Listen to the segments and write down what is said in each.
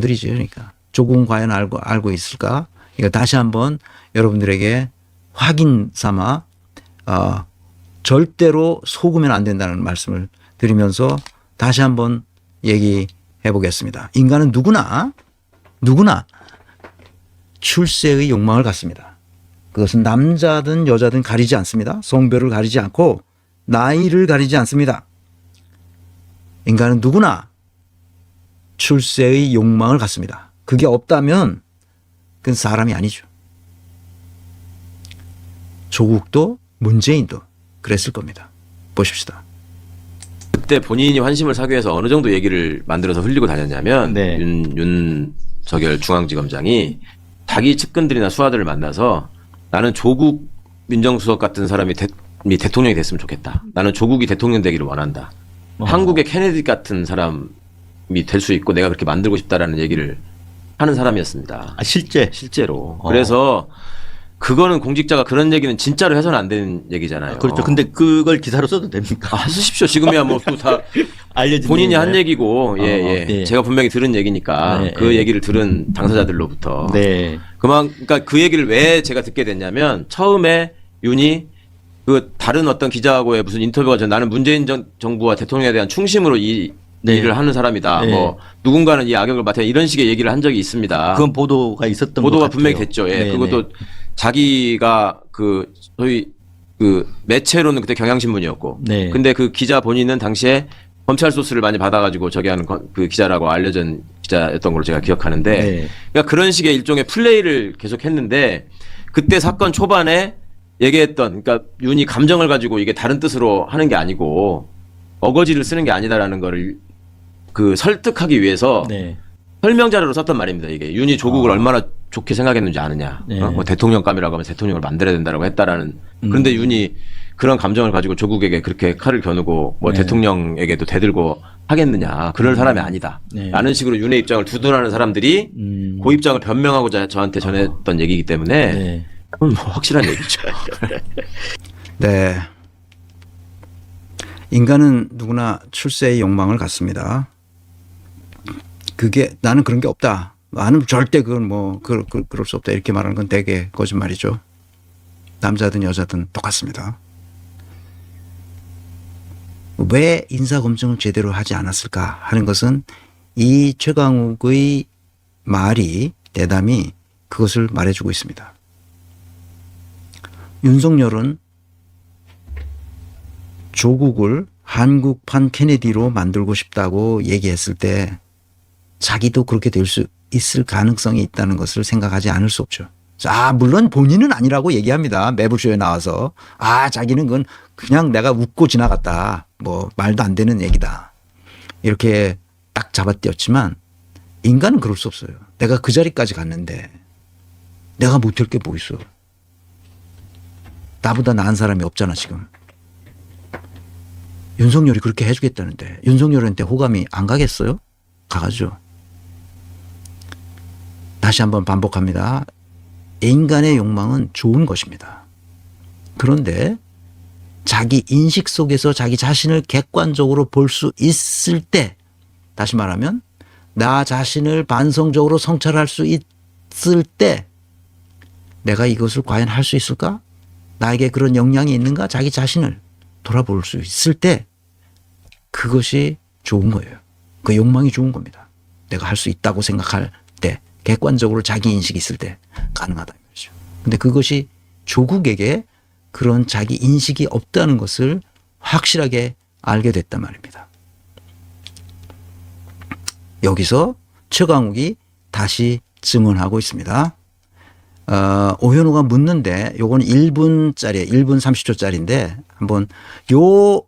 사람들이죠. 그러니까 조국은 과연 알고 있을까? 이거 다시 한번 여러분들에게 확인 삼아 절대로 속으면 안 된다는 말씀을 드리면서 다시 한번 얘기해 보겠습니다. 인간은 누구나 출세의 욕망을 갖습니다. 그것은 남자든 여자든 가리지 않습니다. 성별을 가리지 않고 나이를 가리지 않습니다. 인간은 누구나 출세의 욕망을 갖습니다. 그게 없다면 그건 사람이 아니죠. 조국도 문재인도 그랬을 겁니다. 보십시다. 그때 본인이 환심을 사기 위해서 어느 정도 얘기를 만들어서 흘리고 다녔냐면 네. 윤석열 중앙지검장이 자기 측근들이나 수하들을 만나서 나는 조국 민정수석 같은 사람이 대통령이 됐으면 좋겠다. 나는 조국이 대통령 되기를 원한다. 한국의 케네디 같은 사람이 될 수 있고 내가 그렇게 만들고 싶다라는 얘기를 하는 사람이었습니다. 아, 실제로. 그래서 그거는 공직자가 그런 얘기는 진짜로 해서는 안 되는 얘기잖아요. 그렇죠. 근데 그걸 기사로 써도 됩니까? 쓰십시오. 지금이야 뭐 또 다 알려진 본인이 한 얘기인가요? 얘기고, 네. 제가 분명히 들은 얘기니까 네, 그 얘기를 들은 당사자들로부터. 네. 그러니까 그 얘기를 왜 제가 듣게 됐냐면 처음에 윤이 그 다른 어떤 기자하고의 무슨 인터뷰가 나는 문재인 정부와 대통령에 대한 충심으로 네. 일을 하는 사람이다. 네. 뭐 누군가는 이 악역을 맡아 이런 식의 얘기를 한 적이 있습니다. 그건 보도가 있었던 것 보도가 같아요. 분명히 됐죠. 예. 네, 그것도 네. 자기가 저희 매체로는 그때 경향신문이었고, 네. 근데 그 기자 본인은 당시에 검찰 소스를 많이 받아가지고 저기 하는 그 기자라고 알려진 기자였던 걸로 제가 기억하는데, 네. 그러니까 그런 식의 일종의 플레이를 계속했는데 그때 사건 초반에 얘기했던, 그러니까 윤이 감정을 가지고 이게 다른 뜻으로 하는 게 아니고 어거지를 쓰는 게 아니다라는 거를 설득하기 위해서. 네. 설명 자료로 썼단 말입니다. 이게 윤이 조국을 얼마나 좋게 생각했는지 아느냐. 네. 뭐 대통령감이라고 하면 대통령을 만들어야 된다라고 했다라는. 그런데 윤이 그런 감정을 가지고 조국에게 그렇게 칼을 겨누고 뭐 네. 대통령에게도 대들고 하겠느냐. 그럴 사람이 아니다. 네. 라는 식으로 윤의 입장을 두둔하는 사람들이 그 입장을 변명하고자 저한테 전했던 얘기이기 때문에 네. 그건 뭐 확실한 얘기죠. 네. 인간은 누구나 출세의 욕망을 갖습니다. 그게 나는 그런 게 없다. 나는 절대 그건 그럴 수 없다. 이렇게 말하는 건 되게 거짓말이죠. 남자든 여자든 똑같습니다. 왜 인사검증을 제대로 하지 않았을까 하는 것은 이 최강욱의 대담이 그것을 말해주고 있습니다. 윤석열은 조국을 한국판 케네디로 만들고 싶다고 얘기했을 때 자기도 그렇게 될 수 있을 가능성이 있다는 것을 생각하지 않을 수 없죠. 물론 본인은 아니라고 얘기합니다. 매불쇼에 나와서. 자기는 그건 그냥 내가 웃고 지나갔다. 뭐 말도 안 되는 얘기다. 이렇게 딱 잡아떼었지만 인간은 그럴 수 없어요. 내가 그 자리까지 갔는데 내가 못할 게 뭐 있어. 나보다 나은 사람이 없잖아 지금. 윤석열이 그렇게 해주겠다는데 윤석열한테 호감이 안 가겠어요? 가가죠. 다시 한번 반복합니다. 인간의 욕망은 좋은 것입니다. 그런데 자기 인식 속에서 자기 자신을 객관적으로 볼 수 있을 때, 다시 말하면 나 자신을 반성적으로 성찰할 수 있을 때 내가 이것을 과연 할 수 있을까? 나에게 그런 역량이 있는가? 자기 자신을 돌아볼 수 있을 때 그것이 좋은 거예요. 그 욕망이 좋은 겁니다. 내가 할 수 있다고 생각할 때, 객관적으로 자기 인식이 있을 때 가능하다는 거죠. 그런데 그것이 조국에게 그런 자기 인식이 없다는 것을 확실하게 알게 됐단 말입니다. 여기서 최강욱이 다시 증언하고 있습니다. 오현우가 묻는데 요건 1분짜리 1분 30초짜리인데 한번 요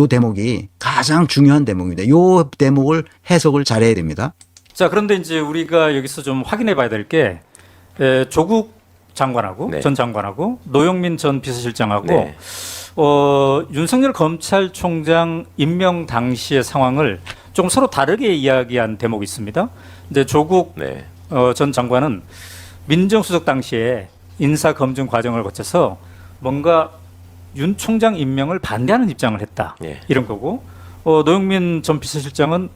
대목이 가장 중요한 대목입니다. 요 대목을 해석을 잘해야 됩니다. 자, 그런데 이제 우리가 여기서 좀 확인해 봐야 될 게 조국 장관하고 네. 전 장관하고 노영민 전 비서실장하고 네. 윤석열 검찰총장 임명 당시의 상황을 조금 서로 다르게 이야기한 대목이 있습니다. 이제 조국 네. 전 장관은 민정수석 당시에 인사 검증 과정을 거쳐서 뭔가 윤 총장 임명을 반대하는 입장을 했다. 예. 이런 거고 노영민 전 비서실장은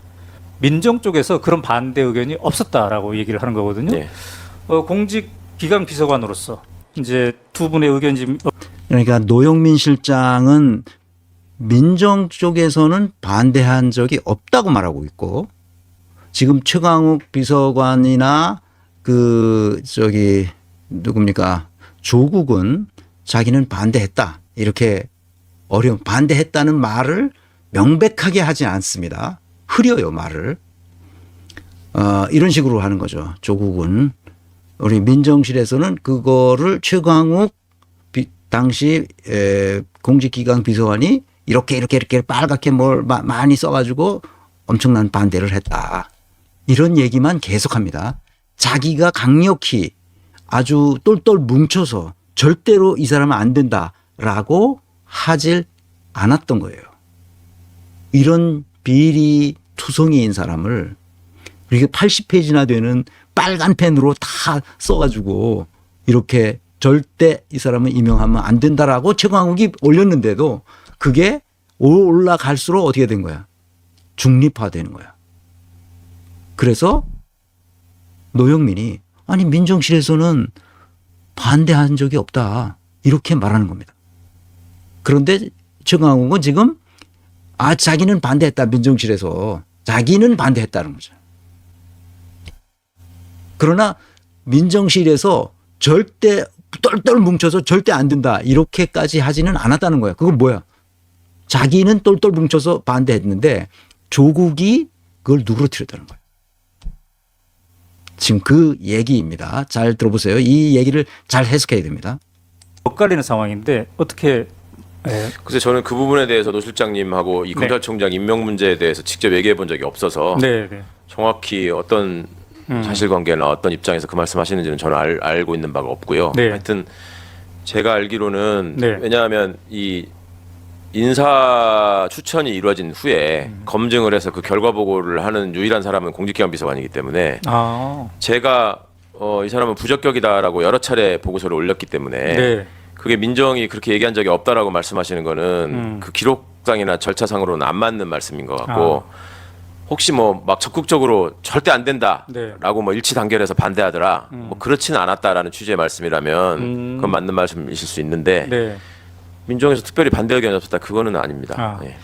민정 쪽에서 그런 반대 의견이 없었다라고 얘기를 하는 거거든요. 네. 공직기강 비서관으로서 이제 두 분의 의견이 좀 그러니까 노영민 실장은 민정 쪽에서는 반대한 적이 없다고 말하고 있고 지금 최강욱 비서관이나 누굽니까 조국은 자기는 반대했다 이렇게 반대했다는 말을 명백하게 하지 않습니다. 흐려요 말을. 이런 식으로 하는 거죠. 조국은 우리 민정실에서는 그거를 최강욱 당시 공직기강 비서관이 이렇게 빨갛게 뭘 많이 써가지고 엄청난 반대를 했다. 이런 얘기만 계속합니다. 자기가 강력히 아주 똘똘 뭉쳐서 절대로 이 사람은 안 된다라고 하질 않았던 거예요. 이런 비리 투성이인 사람을 이렇게 80페이지나 되는 빨간 펜으로 다 써가지고 이렇게 절대 이 사람은 임명하면 안 된다라고 최강욱이 올렸는데도 그게 올라갈수록 어떻게 된 거야? 중립화되는 거야. 그래서 노영민이 아니 민정실에서는 반대한 적이 없다 이렇게 말하는 겁니다. 그런데 최강욱은 지금 자기는 반대했다 민정실에서 자기는 반대했다는 거죠. 그러나 민정실에서 절대 똘똘 뭉쳐서 절대 안 된다 이렇게까지 하지는 않았다는 거야. 그건 뭐야? 자기는 똘똘 뭉쳐서 반대했는데 조국이 그걸 누그러뜨렸다는 거예요. 지금 그 얘기입니다. 잘 들어보세요. 이 얘기를 잘 해석해야 됩니다. 엇갈리는 상황인데 어떻게 글쎄 저는 그 부분에 대해서 노 실장님하고 이 네. 검찰총장 임명 문제에 대해서 직접 얘기해 본 적이 없어서 네. 정확히 어떤 사실관계나 어떤 입장에서 그 말씀하시는지는 저는 알고 있는 바가 없고요. 네. 하여튼 제가 알기로는 네. 왜냐하면 이 인사 추천이 이루어진 후에 검증을 해서 그 결과 보고를 하는 유일한 사람은 공직기관 비서관이기 때문에 제가 이 사람은 부적격이다라고 여러 차례 보고서를 올렸기 때문에 네. 그게 민정이 그렇게 얘기한 적이 없다라고 말씀하시는 거는 그 기록상이나 절차상으로는 안 맞는 말씀인 것 같고 혹시 뭐 막 적극적으로 절대 안 된다라고 네. 뭐 일치 단결해서 반대하더라 뭐 그렇지는 않았다라는 취지의 말씀이라면 그건 맞는 말씀이실 수 있는데 네. 민정에서 특별히 반대 의견이 없었다 그거는 아닙니다. 예.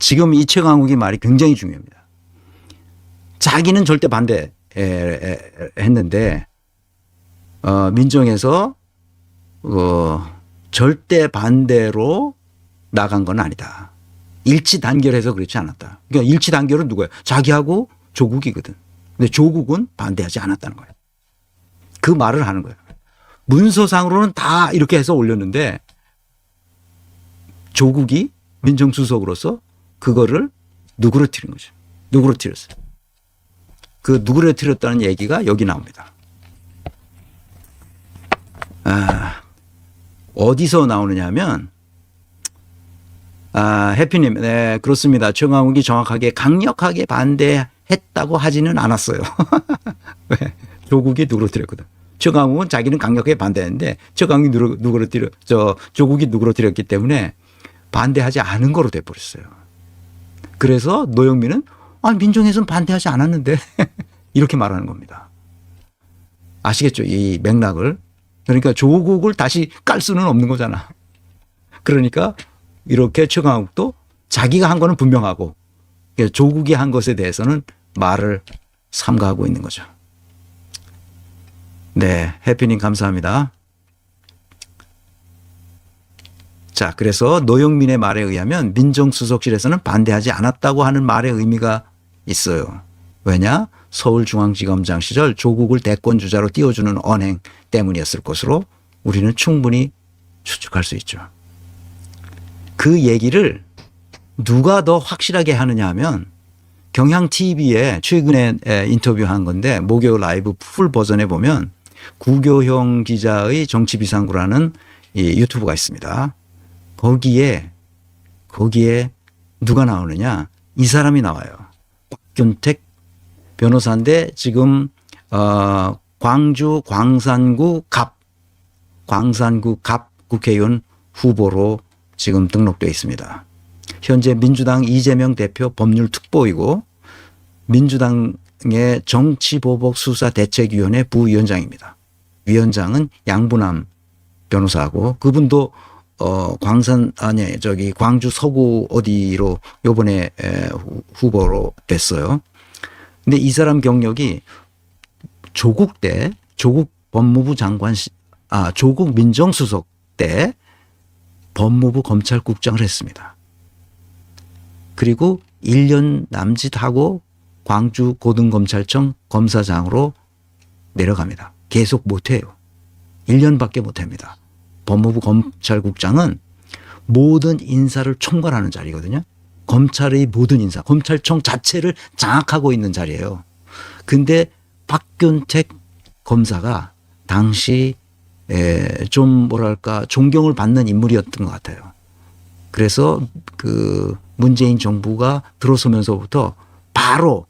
지금 이 최강욱의 말이 굉장히 중요합니다. 자기는 절대 반대했는데 민정에서 절대 반대로 나간 건 아니다. 일치 단결해서 그렇지 않았다. 그러니까 일치 단결은 누구야? 자기하고 조국이거든. 근데 조국은 반대하지 않았다는 거예요. 그 말을 하는 거예요. 문서상으로는 다 이렇게 해서 올렸는데 조국이 민정수석으로서 그거를 누그러뜨린 거죠. 누그러뜨렸어요. 그 누그러뜨렸다는 얘기가 여기 나옵니다. 어디서 나오느냐 하면 해피님, 네, 그렇습니다. 최강욱이 정확하게 강력하게 반대했다고 하지는 않았어요. 왜? 조국이 누그러뜨렸거든. 최강욱은 자기는 강력하게 반대했는데 최강욱이 조국이 누그러뜨렸기 때문에 반대하지 않은 거로 돼버렸어요. 그래서 노영민은 민정에서는 반대하지 않았는데 이렇게 말하는 겁니다. 아시겠죠? 이 맥락을. 그러니까 조국을 다시 깔 수는 없는 거잖아. 그러니까 이렇게 최강욱도 자기가 한 거는 분명하고 조국이 한 것에 대해서는 말을 삼가하고 있는 거죠. 네, 해피님 감사합니다. 자, 그래서 노영민의 말에 의하면 민정수석실에서는 반대하지 않았다고 하는 말의 의미가 있어요. 왜냐? 서울중앙지검장 시절 조국을 대권주자로 띄워주는 언행 때문이었을 것으로 우리는 충분히 추측할 수 있죠. 그 얘기를 누가 더 확실하게 하느냐 하면 경향TV에 최근에 인터뷰한 건데 목요 라이브 풀 버전에 보면 구교형 기자의 정치비상구라는 이 유튜브가 있습니다. 거기에 누가 나오느냐? 이 사람이 나와요. 박균택 변호사인데 지금 광주 광산구 갑 국회의원 후보로 지금 등록되어 있습니다. 현재 민주당 이재명 대표 법률특보이고 민주당의 정치보복수사대책위원회 부위원장입니다. 위원장은 양부남 변호사하고 그분도 광주 서구 어디로 요번에 후보로 됐어요. 근데 이 사람 경력이 조국 때 조국 법무부 장관 조국 민정수석 때 법무부 검찰국장을 했습니다. 그리고 1년 남짓하고 광주 고등검찰청 검사장으로 내려갑니다. 계속 못해요. 1년밖에 못합니다. 법무부 검찰국장은 모든 인사를 총괄하는 자리거든요. 검찰의 모든 인사, 검찰청 자체를 장악하고 있는 자리예요. 근데 박균택 검사가 당시 좀 뭐랄까 존경을 받는 인물이었던 것 같아요. 그래서 그 문재인 정부가 들어서면서부터 바로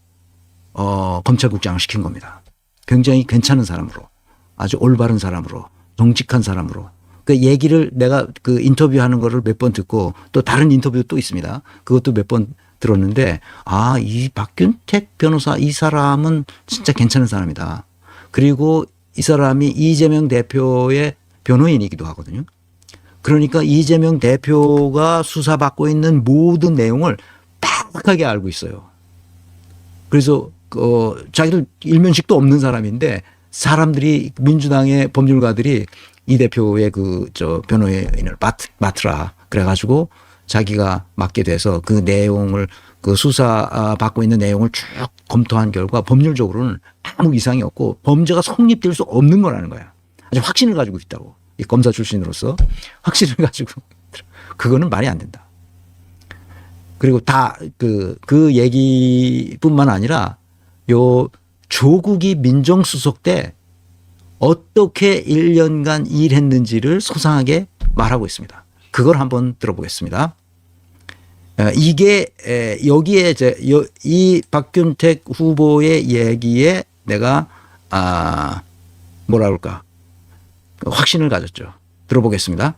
검찰국장을 시킨 겁니다. 굉장히 괜찮은 사람으로, 아주 올바른 사람으로, 정직한 사람으로. 그 얘기를 내가 그 인터뷰하는 거를 몇 번 듣고 또 다른 인터뷰도 또 있습니다. 그것도 몇 번 들었는데 이 박균택 변호사 이 사람은 진짜 괜찮은 사람이다. 그리고 이 사람이 이재명 대표의 변호인이기도 하거든요. 그러니까 이재명 대표가 수사받고 있는 모든 내용을 딱하게 알고 있어요. 그래서 자기들 일면식도 없는 사람인데 사람들이 민주당의 법률가들이 이 대표의 변호인을 맡으라 그래가지고 자기가 맡게 돼서 그 내용을 그 수사 받고 있는 내용을 쭉 검토한 결과 법률적으로는 아무 이상이 없고 범죄가 성립될 수 없는 거라는 거야. 아주 확신을 가지고 있다고. 이 검사 출신으로서 확신을 가지고 그거는 말이 안 된다. 그리고 다 그 얘기뿐만 아니라 요 조국이 민정수석 때 어떻게 1년간 일했는지를 소상하게 말하고 있습니다. 그걸 한번 들어보겠습니다. 이게 여기에 이 박균택 후보의 얘기에 내가 뭐라 그럴까 확신을 가졌죠. 들어보겠습니다.